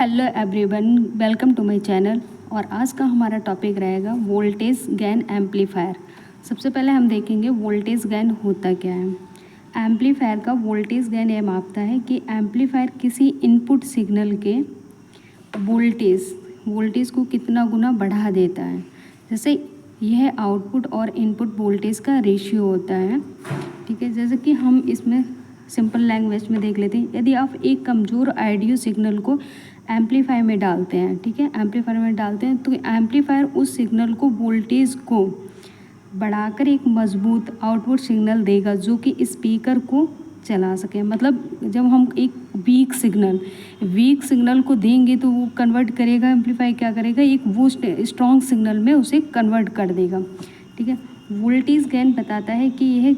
Hello everyone, welcome to my channel. और आज का हमारा टॉपिक रहेगा वोल्टेज गेन एम्पलीफायर। सबसे पहले हम देखेंगे वोल्टेज गेन होता क्या है। एम्पलीफायर का वोल्टेज गेन ये मापता है कि एम्पलीफायर किसी इनपुट सिग्नल के वोल्टेज को कितना गुना बढ़ा देता है। जैसे यह आउटपुट और इनपुट वोल्टेज का रेशियो होता है। ठीक है, जैसे कि हम इसमें सिंपल लैंग्वेज में देख लेते हैं। यदि आप एक कमज़ोर ऑडियो सिग्नल को एम्पलीफायर में डालते हैं, ठीक है, एम्पलीफायर में डालते हैं, तो एम्पलीफायर उस सिग्नल को वोल्टेज को बढ़ाकर एक मजबूत आउटपुट सिग्नल देगा जो कि स्पीकर को चला सके। मतलब जब हम एक वीक सिग्नल को देंगे तो वो कन्वर्ट करेगा, एम्पलीफायर क्या करेगा, एक वो स्ट्रॉन्ग सिग्नल में उसे कन्वर्ट कर देगा। ठीक है, वोल्टेज गेन बताता है कि यह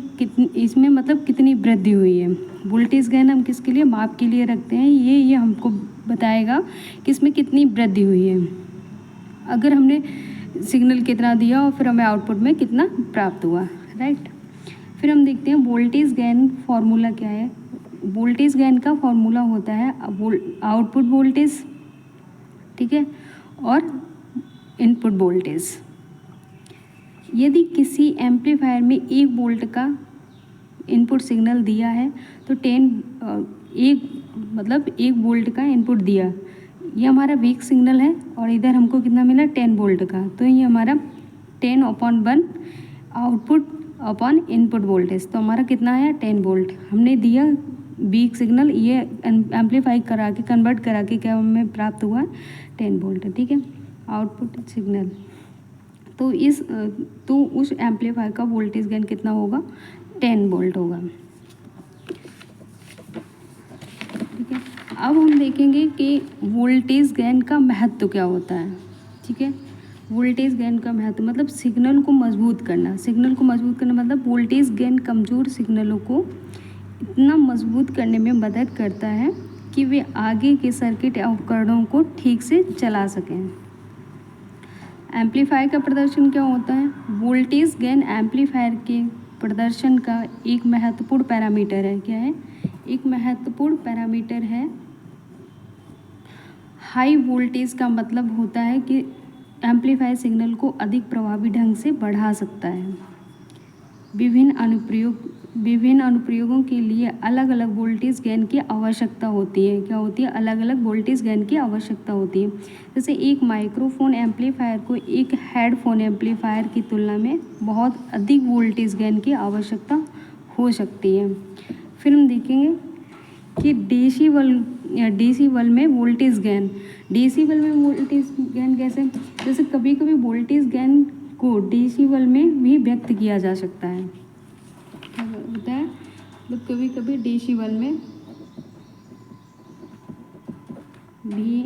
इसमें मतलब कितनी वृद्धि हुई है। वोल्टेज गेन हम किसके लिए, माप के लिए रखते हैं। ये हमको बताएगा कि इसमें कितनी वृद्धि हुई है। अगर हमने सिग्नल कितना दिया और फिर हमें आउटपुट में कितना प्राप्त हुआ, राइट। फिर हम देखते हैं वोल्टेज गेन फार्मूला क्या है। वोल्टेज गेन का फार्मूला होता है आउटपुट वोल्टेज, ठीक है, और इनपुट वोल्टेज। यदि किसी एम्पलीफायर में 1 वोल्ट का इनपुट सिग्नल दिया है तो 1 वोल्ट का इनपुट दिया, ये हमारा वीक सिग्नल है और इधर हमको कितना मिला 10 वोल्ट का, तो ये हमारा 10/1 आउटपुट अपॉन इनपुट वोल्टेज, तो हमारा कितना है 10 वोल्ट हमने दिया वीक सिग्नल। ये एम्पलीफाई करा के कन्वर्ट करा के क्या हमें प्राप्त हुआ 10 वोल्ट, ठीक है, आउटपुट सिग्नल। तो उस एम्पलीफायर का वोल्टेज गेन कितना होगा 10 वोल्ट होगा। ठीक है, अब हम देखेंगे कि वोल्टेज गेन का महत्व क्या होता है। ठीक है, वोल्टेज गेन का महत्व मतलब सिग्नल को मजबूत करना मतलब वोल्टेज गेन कमज़ोर सिग्नलों को इतना मजबूत करने में मदद करता है कि वे आगे के सर्किट या उपकरणों को ठीक से चला सकें। एम्पलीफायर का प्रदर्शन क्या होता है। वोल्टेज गेन एम्पलीफायर के प्रदर्शन का एक महत्वपूर्ण पैरामीटर है। क्या है, एक महत्वपूर्ण पैरामीटर है। हाई वोल्टेज का मतलब होता है कि एम्पलीफायर सिग्नल को अधिक प्रभावी ढंग से बढ़ा सकता है। विभिन्न अनुप्रयोगों के लिए अलग अलग वोल्टेज गेन की आवश्यकता होती है। क्या होती है, अलग अलग वोल्टेज गेन की आवश्यकता होती है। जैसे एक माइक्रोफोन एम्पलीफायर को एक हेडफोन एम्पलीफायर की तुलना में बहुत अधिक वोल्टेज गेन की आवश्यकता हो सकती है। फिर हम देखेंगे कि डेसिबल में वोल्टेज गेन कैसे। जैसे कभी कभी वोल्टेज गेन को डेसिबल में भी व्यक्त किया जा सकता है। क्या होता है, मतलब कभी कभी डेसिबल में भी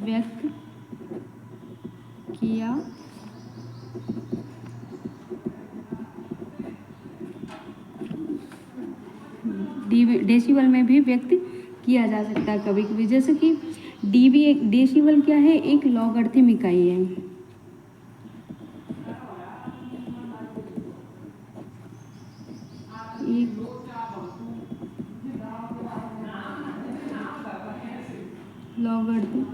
व्यक्त किया डेसिबल में भी व्यक्त किया जा सकता है कभी कभी। जैसे कि डेसिबल क्या है, एक लॉगरिथम इकाई है। एक लॉगरिथम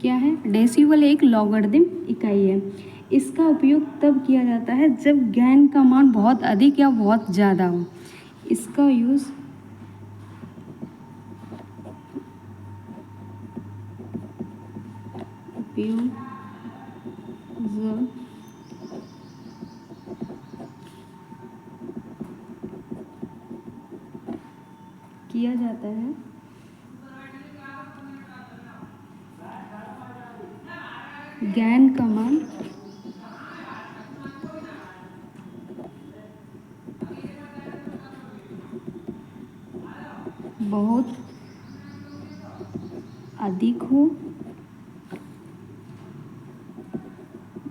क्या है, डेसिबल एक लॉगरिथम इकाई है। इसका उपयोग तब किया जाता है जब गेन का मान बहुत अधिक या बहुत ज़्यादा हो। इसका यूज़ किया जाता है गेन का मान बहुत अधिक हो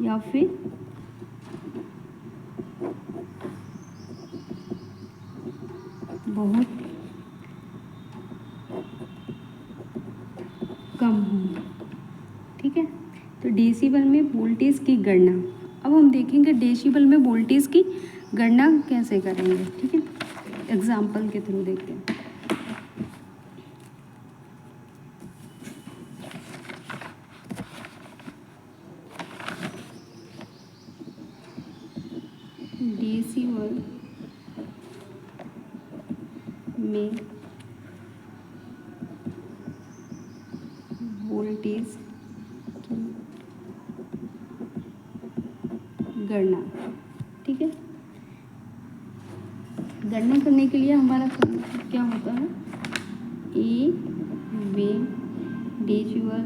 या फिर बहुत कम हो। ठीक है, तो डेसिबल में वोल्टेज की गणना। अब हम देखेंगे डेसिबल में वोल्टेज की गणना कैसे करेंगे, ठीक है, एग्जाम्पल के थ्रू देखते हैं। डेसिमल में वोल्टेज की गणना, ठीक है। गणना करने के लिए हमारा क्या होता है, ए वे डेसिमल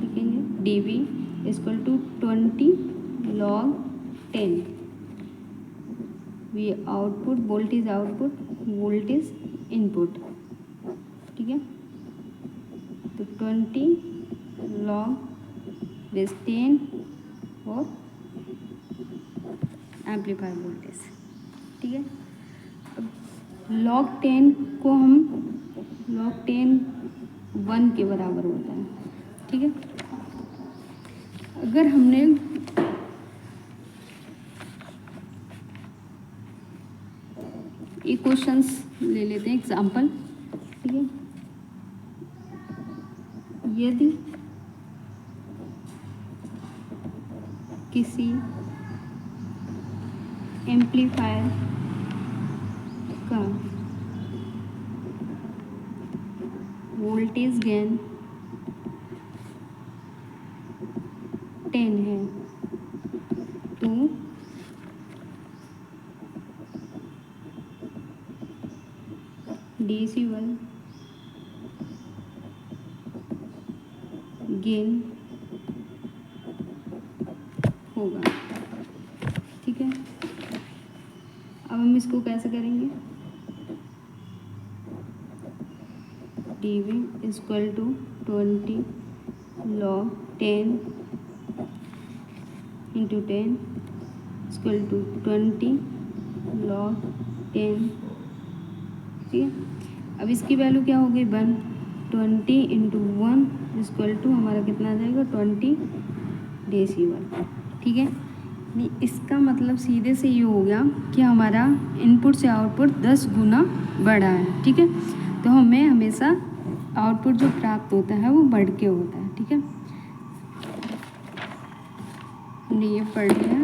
लिखेंगे, dV equal to 20 log 10, V output voltage input, ठीक है। तो 20 log 10 और एम्पलीफायर वोल्टेज, ठीक है। अब log 10 को हम log 10 1 के बराबर होता है, ठीक है। अगर हमने एक क्वेश्चंस ले लेते हैं एग्जाम्पल, ठीक है। यदि किसी एम्पलीफायर का वोल्टेज गेन 10 है तो डेसिबल गेन होगा, ठीक है। अब हम इसको कैसे करेंगे, dV equal to 20 log 10 into 10 equal to 20 log 10, ठीक है। अब इसकी वैल्यू क्या हो गई 1, 20 इंटू 1 इक्वल टू हमारा कितना आ जाएगा 20 डेसिबल, ठीक है। इसका मतलब सीधे से ये हो गया कि हमारा इनपुट से आउटपुट 10 गुना बड़ा है, ठीक है। तो हमें हमेशा आउटपुट जो प्राप्त होता है वो बढ़ के होता है, ठीक है। हमने ये पढ़ लिया।